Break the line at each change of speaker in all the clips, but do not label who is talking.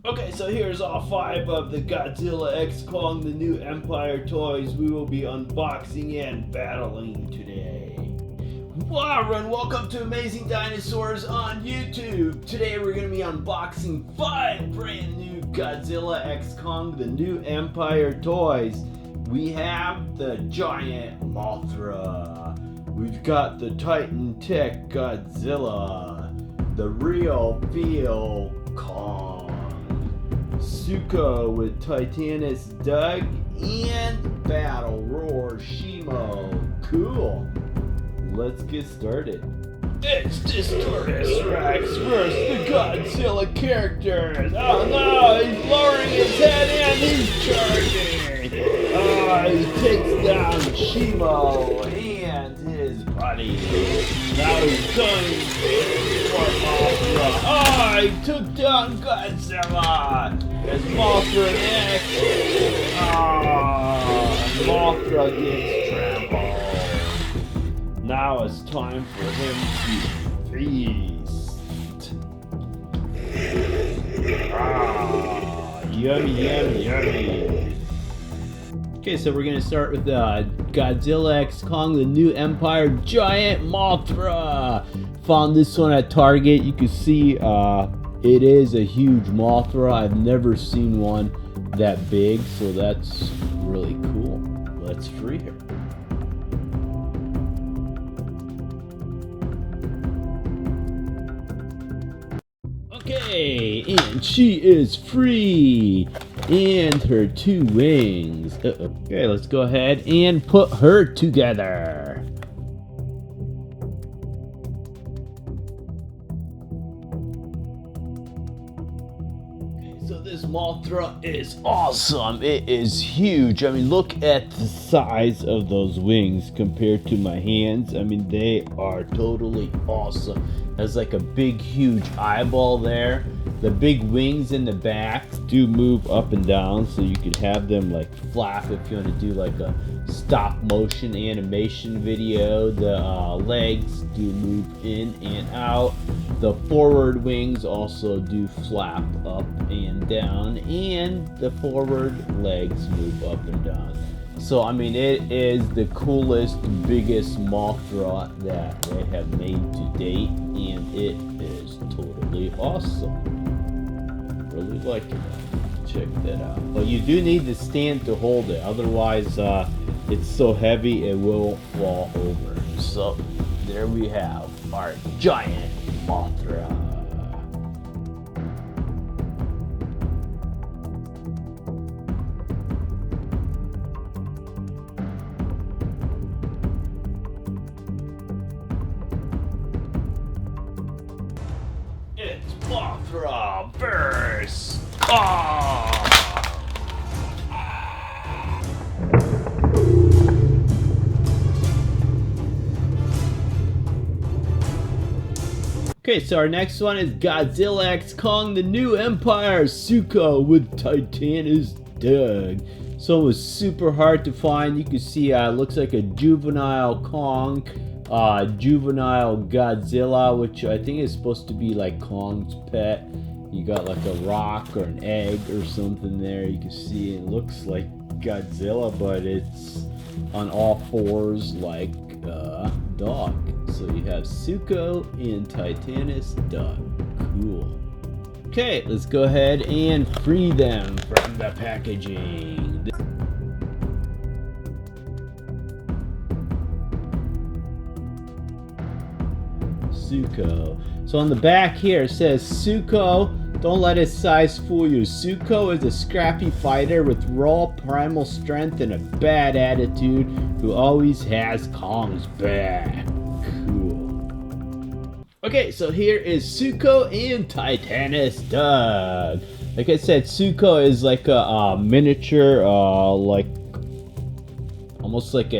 Okay, so here's all 5 of the Godzilla X Kong the New Empire toys we will be unboxing and battling today. Wow, and welcome to Amazing Dinosaurs on YouTube. Today we're going to be unboxing 5 brand new Godzilla X Kong the New Empire toys. We have the giant Mothra. We've got the Titan Tech Godzilla. The Real Feel Kong. Suko with Titanus Doug and Battle Roar Shimo. Cool. Let's get started. It's Dinosaurs Rex versus the Godzilla characters. Oh no, he's lowering his head and he's charging. He takes down Shimo and his buddy. Now he's going for Mothra. He took down Godzilla. There's Mothra next. Mothra gets trampled. Now it's time for him to feast. Yummy. Okay, so we're gonna start with Godzilla X Kong the New Empire Giant Mothra. Found this one at Target. You can see it is a huge Mothra. I've never seen one that big, so that's really cool. Let's free her. Okay, and she is free. And her 2 wings. Okay, let's go ahead and put her together. So this Mothra is awesome. It is huge. I mean, look at the size of those wings compared to my hands. I mean, they are totally awesome. Has like a big, huge eyeball there. The big wings in the back do move up and down, so you could have them like flap if you want to do like a stop motion animation video. The legs do move in and out. The forward wings also do flap up and down, and the forward legs move up and down. So I mean, it is the coolest, biggest Mothra that they have made to date, and it is totally awesome. Really like it. Check that out. But you do need the stand to hold it, otherwise it's so heavy it will fall over. So there we have our giant Mothra. It's Mothra versus Kong. Okay, so our next one is Godzilla X Kong the New Empire Suko with Titanus Doug. So it was super hard to find. You can see it looks like a juvenile Kong, juvenile Godzilla, which I think is supposed to be like Kong's pet. You got like a rock or an egg or something there. You can see it looks like Godzilla, but it's on all 4s like dog. So you have Suko and Titanus Doug. Cool. Okay, let's go ahead and free them from the packaging. Suko. So on the back here it says, Suko, don't let his size fool you. Suko is a scrappy fighter with raw primal strength and a bad attitude who always has Kong's back. Cool. Okay, so here is Suko and Titanus Doug. Like I said, Suko is like a miniature, like almost like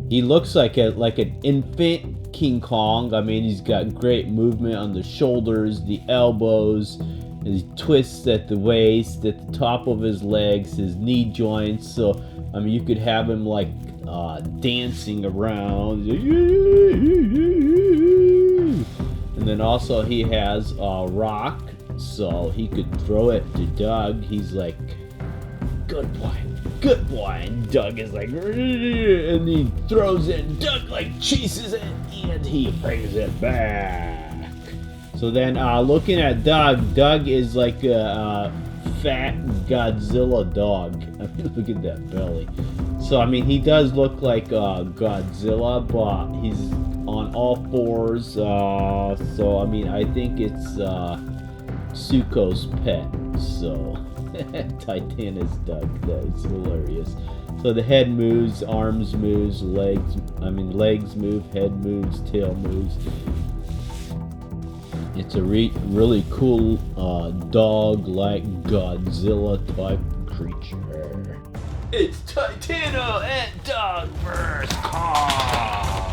he looks like an infant King Kong. I mean, he's got great movement on the shoulders, the elbows, and he twists at the waist, at the top of his legs, his knee joints. So I mean, you could have him like dancing around. And then also he has rock so he could throw it to Doug. He's like, good boy, good boy. And Doug is like, and he throws it, and Doug like chases it, and he brings it back. So then looking at Doug is like a fat Godzilla dog. I mean, look at that belly. So I mean, he does look like Godzilla, but he's on all fours. So I mean, I think it's Suko's pet. So Titanus Doug, that is hilarious. So the head moves, arms moves, legs move, head moves, tail moves. It's a really cool dog-like Godzilla type creature. It's Titanus and Doug vs. Kong.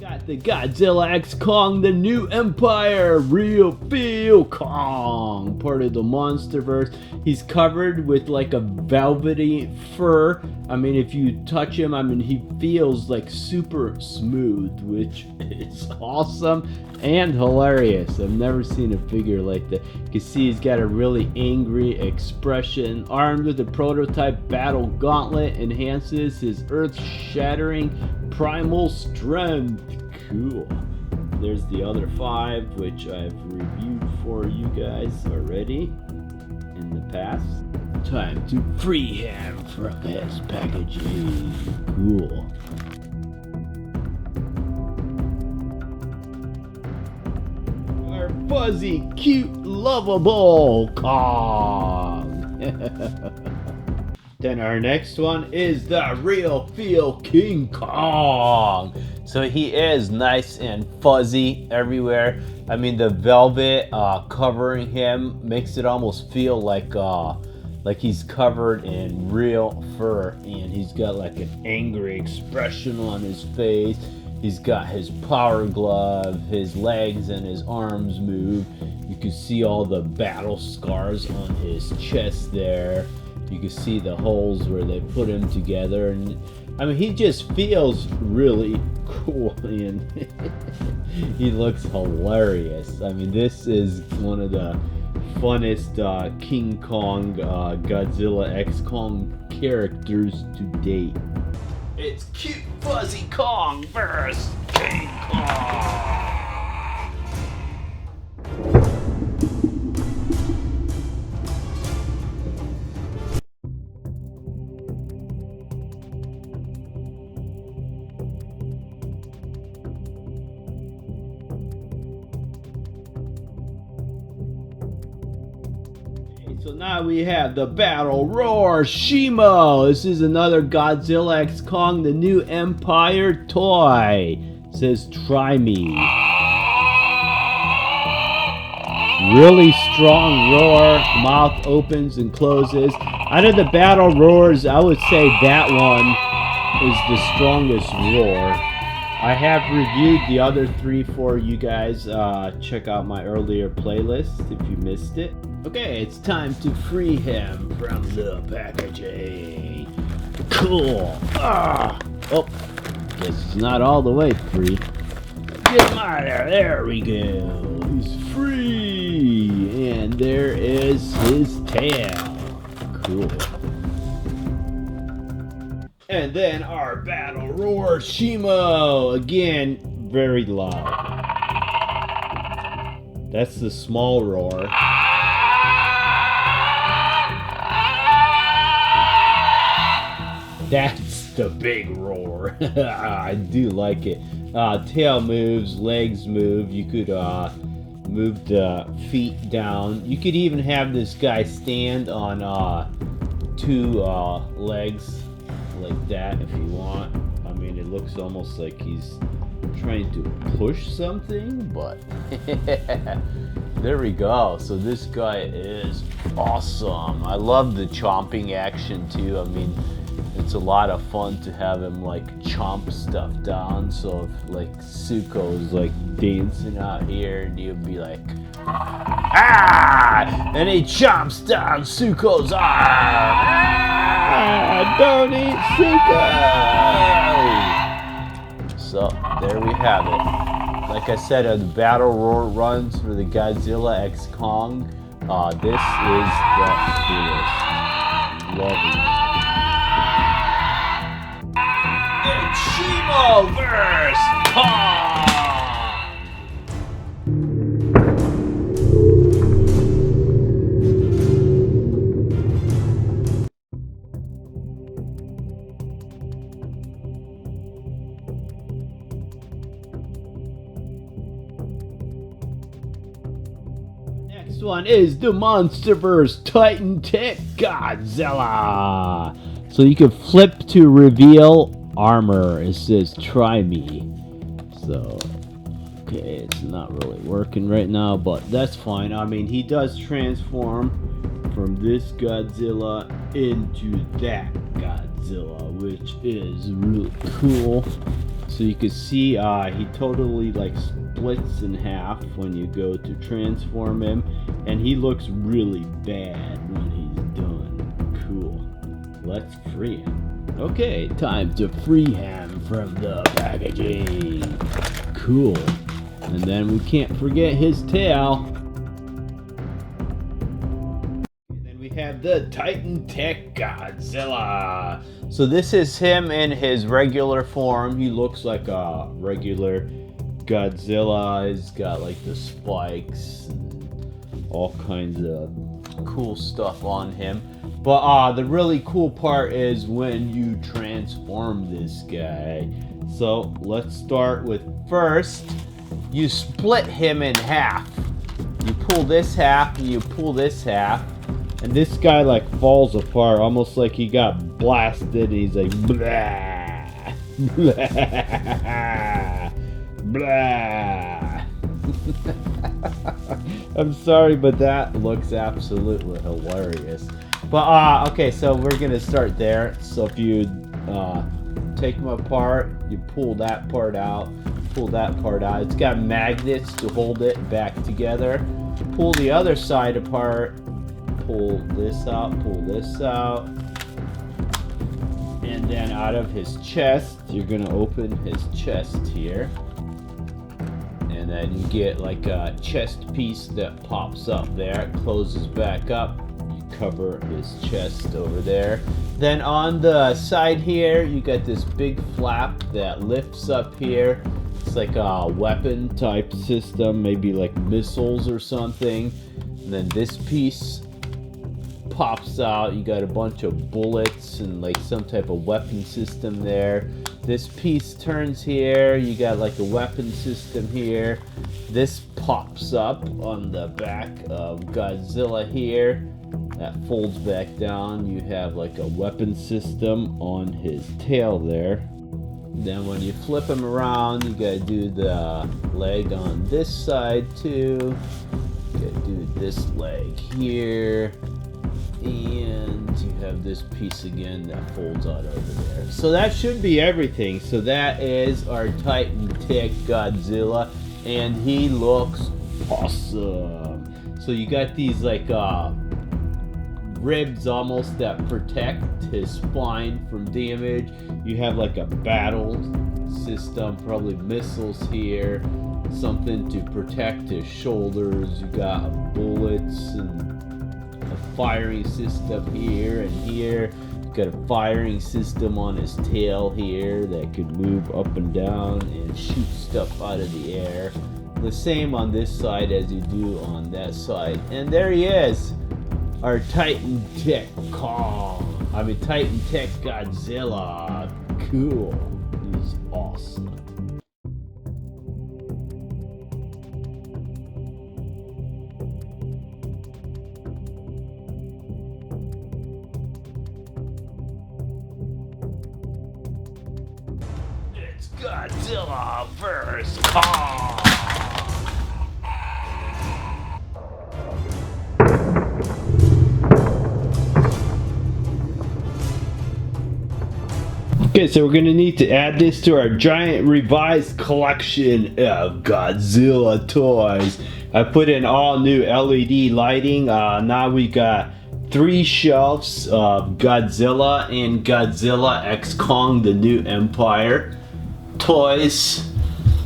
Got the Godzilla X Kong, the new Empire, real feel Kong, part of the Monsterverse. He's covered with like a velvety fur. I mean, if you touch him, I mean, he feels like super smooth, which is awesome and hilarious. I've never seen a figure like that. You can see he's got a really angry expression. Armed with a prototype battle gauntlet, enhances his earth-shattering primal strength. Cool. There's the other 5, which I've reviewed for you guys already in the past. Time to free him from his packaging. Cool. Our fuzzy, cute, lovable Kong. Then our next one is the real feel King Kong. So he is nice and fuzzy everywhere. I mean, the velvet covering him makes it almost feel like he's covered in real fur, and he's got like an angry expression on his face. He's got his power glove, his legs and his arms move. You can see all the battle scars on his chest there. You can see the holes where they put him together, and I mean, he just feels really cool, and he looks hilarious. I mean, this is one of the funnest King Kong, Godzilla X Kong characters to date. It's cute fuzzy Kong versus King Kong. So now we have the Battle Roar Shimo. This is another Godzilla X Kong, the new Empire toy. It says, try me. Really strong roar. Mouth opens and closes. Out of the Battle Roars, I would say that one is the strongest roar. I have reviewed the other 3 for you guys. Check out my earlier playlist if you missed it. Okay, it's time to free him from the packaging. Cool. Oh, guess it's not all the way free. Get him out of there. There we go. He's free. And there is his tail. Cool. And then our Battle Roar Shimo. Again, very loud. That's the small roar. That's the big roar. I do like it. Tail moves, legs move. You could move the feet down. You could even have this guy stand on 2 legs like that if you want. I mean, it looks almost like he's trying to push something, but there we go. So this guy is awesome. I love the chomping action too. I mean, It's a lot of fun to have him like chomp stuff down. So if like Suko's like dancing out here, and he'll be like, ah! And he chomps down Suko's arm. Ah! Don't eat Suko! So there we have it. Like I said, the battle roar runs for the Godzilla X Kong. This is the coolest. Love it. It's Shimo vs. Kong! Next one is the MonsterVerse Titan Tech Godzilla. So you can flip to reveal armor. It says try me. So okay, it's not really working right now, but that's fine. I mean, he does transform from this Godzilla into that Godzilla, which is really cool. So you can see he totally like splits in half when you go to transform him, and he looks really bad when he's done. Cool. Let's free him. Okay, time to free him from the packaging. Cool. And then we can't forget his tail. And then we have the Titan Tech Godzilla. So this is him in his regular form. He looks like a regular Godzilla. He's got like the spikes and all kinds of cool stuff on him. But the really cool part is when you transform this guy. So let's start with first, you split him in half. You pull this half and you pull this half. And this guy like falls apart, almost like he got blasted. And he's like, blah, blah, blah. I'm sorry, but that looks absolutely hilarious. But okay, so we're gonna start there. So if you take them apart, you pull that part out, pull that part out. It's got magnets to hold it back together. Pull the other side apart, pull this out, and then out of his chest, you're gonna open his chest here. And then you get like a chest piece that pops up there, it closes back up. Cover his chest over there. Then on the side here, you got this big flap that lifts up here. It's like a weapon type system, maybe like missiles or something. And then this piece pops out. You got a bunch of bullets and like some type of weapon system there. This piece turns here. You got like a weapon system here. This pops up on the back of Godzilla here. That folds back down. You have like a weapon system on his tail there. Then when you flip him around, you gotta do the leg on this side too. You gotta do this leg here. And you have this piece again that folds out over there. So that should be everything. So that is our Titan Tech Godzilla. And he looks awesome. So you got these like ribs almost that protect his spine from damage. You have like a battle system, probably missiles here, something to protect his shoulders. You got bullets and a firing system here and here. You got a firing system on his tail here that could move up and down and shoot stuff out of the air. The same on this side as you do on that side. And there he is. Our Titan Tech Titan Tech Godzilla. Cool. He's awesome. It's Godzilla vs. Kong. Okay, so we're gonna need to add this to our giant revised collection of Godzilla toys. I put in all new LED lighting. Now we got 3 shelves of Godzilla and Godzilla X Kong, the New Empire toys.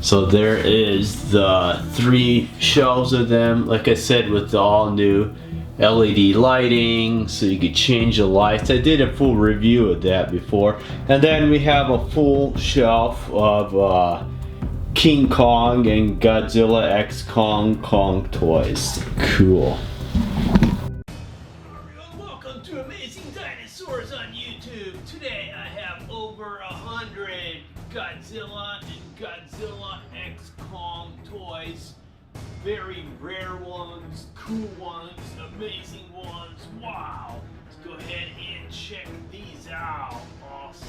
So there is the 3 shelves of them, like I said, with the all new LED lighting, so you could change the lights. I did a full review of that before. And then we have a full shelf of King Kong and Godzilla X Kong toys. Cool. Welcome to Amazing Dinosaurs on YouTube. Today I have over 100 Godzilla and Godzilla X Kong toys. Very rare ones, cool ones, amazing ones. Wow! Let's go ahead and check these out. Awesome.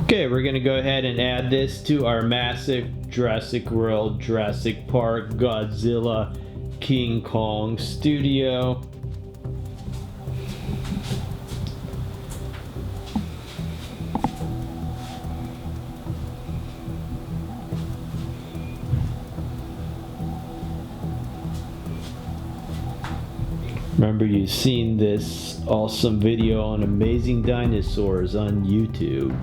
Okay, we're gonna go ahead and add this to our massive Jurassic World, Jurassic Park, Godzilla, King Kong studio. Remember, you've seen this awesome video on amazing dinosaurs on YouTube.